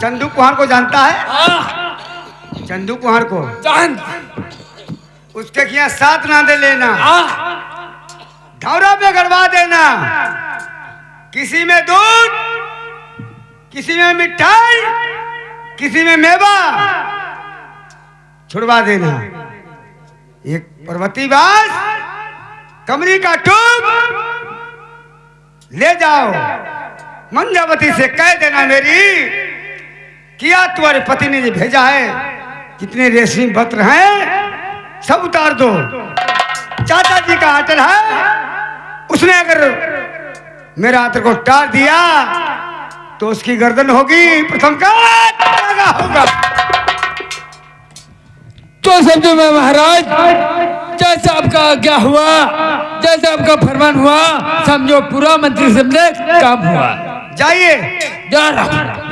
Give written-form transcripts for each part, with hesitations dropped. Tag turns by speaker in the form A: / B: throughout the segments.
A: चंदू कुहार को जानता है?
B: हाँ।
A: चंदू कुहार को
B: जान।
A: उसके खिया साथ ना दे लेना, धौरा पे गड़वा देना। किसी में दूध, किसी में मिठाई, किसी में मेवा छुड़वा देना। एक पर्वती बास कमरी का टूप ले जाओ, मंजावती से कह देना मेरी किया तुम्हारे पति ने जो भेजा है, जितने रेशमी वस्त्र हैं सब उतार दो। चाचा जी का आटर है, उसने अगर मेरा आतर को टार दिया तो उसकी गर्दन होगी प्रथम का लगा होगा।
B: तो समझो मैं महाराज, जैसा आपका आज्ञा हुआ, जैसा आपका फरमान हुआ, समझो पूरा मंत्री समझे काम हुआ।
A: जाइए।
B: जा रहा।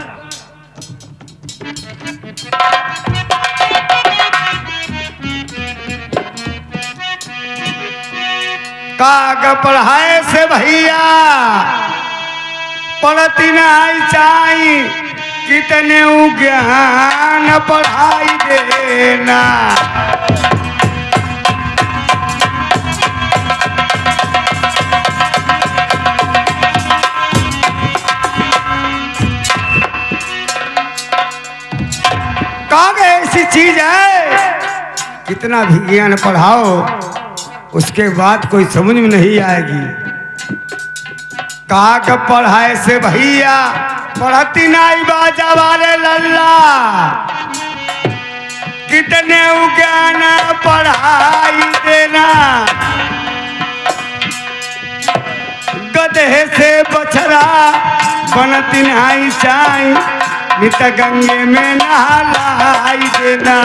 A: काग पढ़ाए से भैया पढ़ती नहीं चाही, कितने ज्ञान पढ़ाई देना। काग ऐसी चीज है, कितना भी ज्ञान पढ़ाओ उसके बाद कोई समझ में नहीं आएगी। काग पढ़ाए से भैया पढ़ती नहीं बाजा वाले लल्ला, कितने ज्ञान पढ़ाई देना। गधे से बछड़ा बनती नहीं चाही, नित गंगे में नहलाई देना।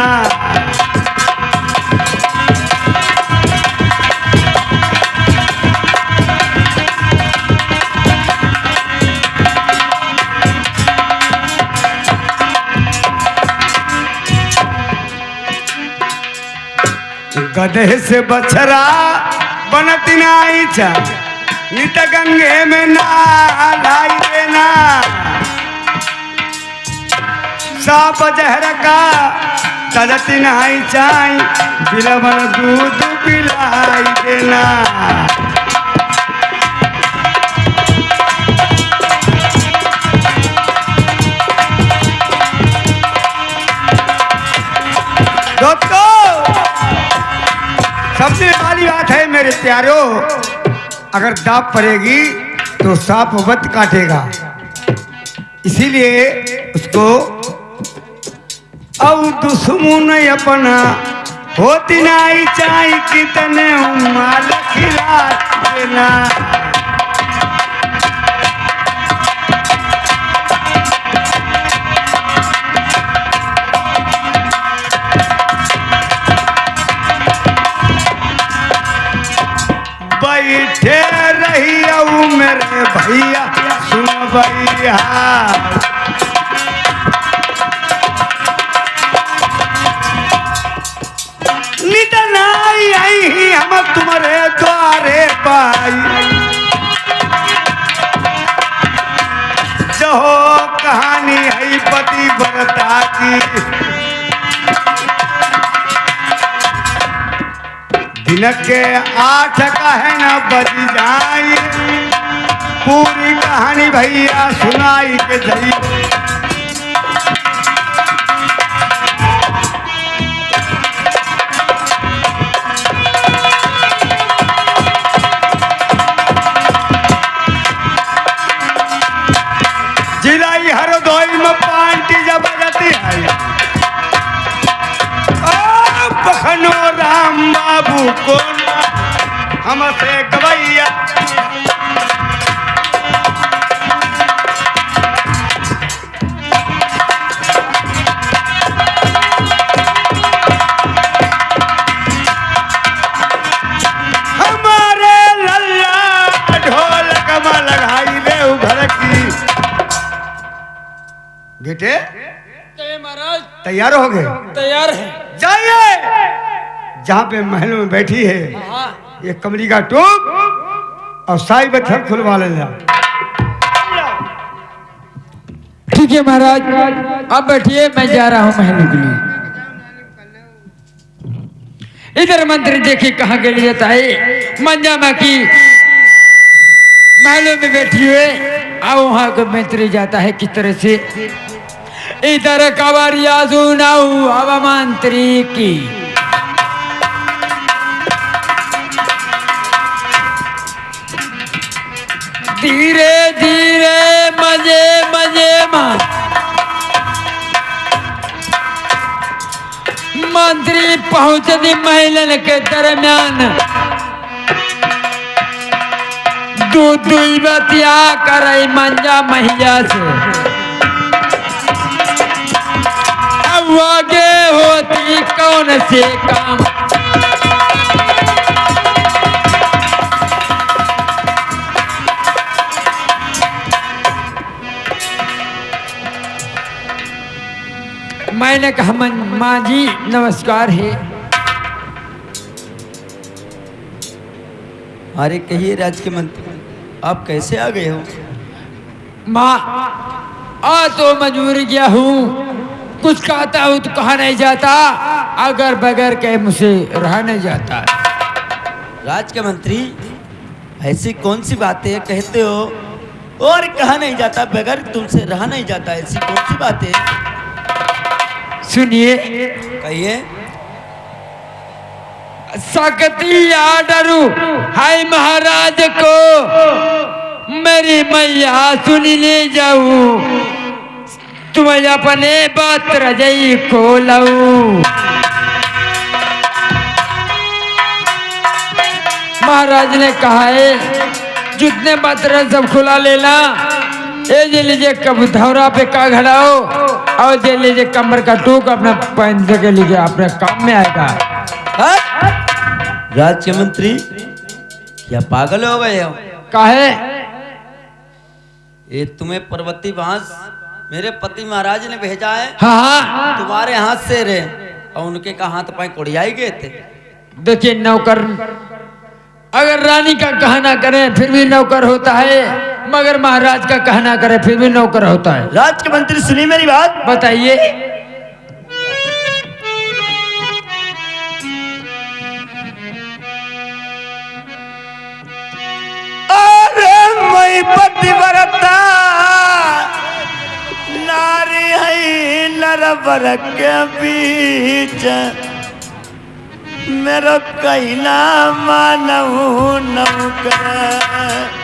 A: गधे से बछड़ा बनती नहीं चा, नित गंगे में नहलाई देना। सांप जहर का तजती नहीं चाही, बिलवन दूध पिलाई देना। दोस्तों, सबसे वाली बात है मेरे प्यारों, अगर दाप पड़ेगी तो सांप वत काटेगा, इसीलिए उसको औ दुश्मन अपना होती नहीं चाही, कितने माल खिला देना। बैठे रही मेरे भैया सुन भैया, नितन आई हम तुम्हारे द्वारे पाई। जो कहानी है पति व्रता की, दिन के 8 का है ना बज जाई, पूरी कहानी भैया सुनाई के जई। जिलाई हरदोई में पांटी जब बजती है, बखनो राम बाबू को हमसे गवैया। हमारे लल्ला ढोलक में लगाई ले उभर की। बेटे
B: महाराज
A: तैयार हो गए?
B: तैयार है।
A: जाइए, जहाँ पे महल में बैठी है ये कमरी का टूप और साई बत्थर खुलवा लेना।
B: ठीक देखिए महाराज, अब बैठिए, मैं जा रहा हूँ महल के लिए। इधर मंत्री देखिए कहाँ के लिए जाता है। मंजामा की महलों में बैठी हुए, अब वहां को मंत्री जाता है किस तरह से। इधर कवरिया सुनाऊ अब मंत्री की, धीरे धीरे मजे मजे मंत्री पहुंचती महिलन के दरमियान, दुई बतिया करे मंजा मैया से। अब आगे होती कौन से काम, मैंने कहा माँ जी नमस्कार है।
C: अरे कहिए राज के मंत्री, आप कैसे आ गए हो?
B: माँ आ तो मजबूर गया हूँ, कुछ कहता हूँ तो कहा नहीं जाता, अगर बगैर कहे मुझसे रहा नहीं जाता।
C: राज के मंत्री, ऐसी कौन सी बातें कहते हो और कहा नहीं जाता, बगैर तुमसे रहा नहीं जाता, ऐसी कौन सी बातें?
B: सुनिए,
C: कहिए।
B: सकती आडरू हाय महाराज को, मेरी मैया सुन ले जाऊं, तुम्हें अपने बात रजई को लाऊं। महाराज ने कहा है जितने बात सब खुला लेना, ये जे लीजिए कबूतरा पे का घड़ाओ, और जे लीजिए कमर का टूक अपना पहन के लीजिए, अपने काम में आएगा।
C: राज के मंत्री, क्या पागल हो गए हो?
B: काहे?
C: ये तुम्हें पर्वती बांस मेरे पति महाराज ने भेजा है।
B: हाँ
C: तुम्हारे हाथ से रे, और उनके का हाथ पाए कोड़ियाई गए थे।
B: देखिए नौकर अगर रानी का कहना करे फिर भी नौकर होता है, मगर महाराज का कहना करे फिर भी नौकर होता है।
C: राज के मंत्री सुनिए मेरी बात।
B: बताइए।
C: मैं पतिव्रता नारी है नरवर के बीच, मेरा कहना मानऊ नौकर।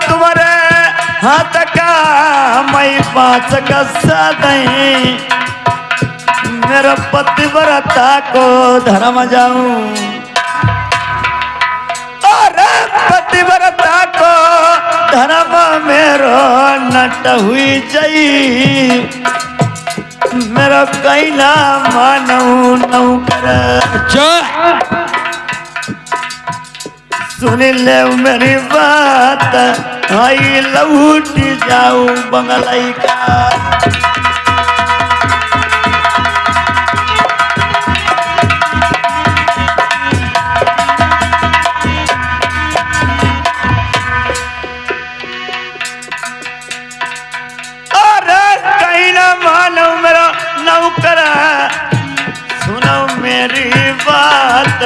C: तुम्हारे हाथ का मैं 5 कस्सा दई, मेरा पतिव्रता को धर्म जाऊं, और पतिव्रता को धर्म मेरो नट हुई जई, मेरा कहना मानऊ नौकर। सुन ले मेरी बात, आई लौट जाऊं बंगलई का। अरे कहीं ना मानो मेरा नौकर, सुनो मेरी बात,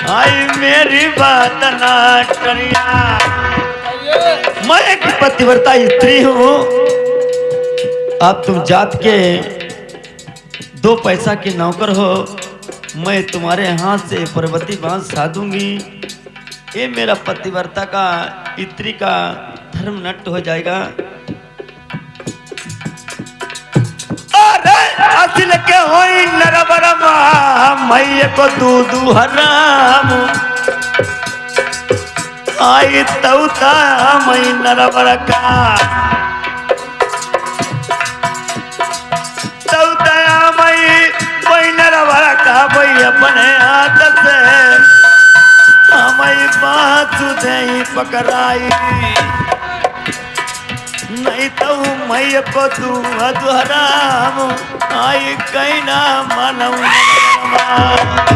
C: आई मेरी बात ना करिया। मैं एक पतिव्रता स्त्री हूँ, आप तुम जात के 2 पैसा के नौकर हो, मैं तुम्हारे हाथ से पर्वती बांस साधूंगी, ये मेरा पतिव्रता का स्त्री का धर्म नष्ट हो जाएगा। असिल के होई नरबरमा, मैये को दूधू हराम, आई तौता मई नरबर का, तौता मई वही नरबर का, वही अपने हाथ से हमें बात दे पकड़ाई, नहीं तो मैं को तू अधराम आई कहीं ना मानव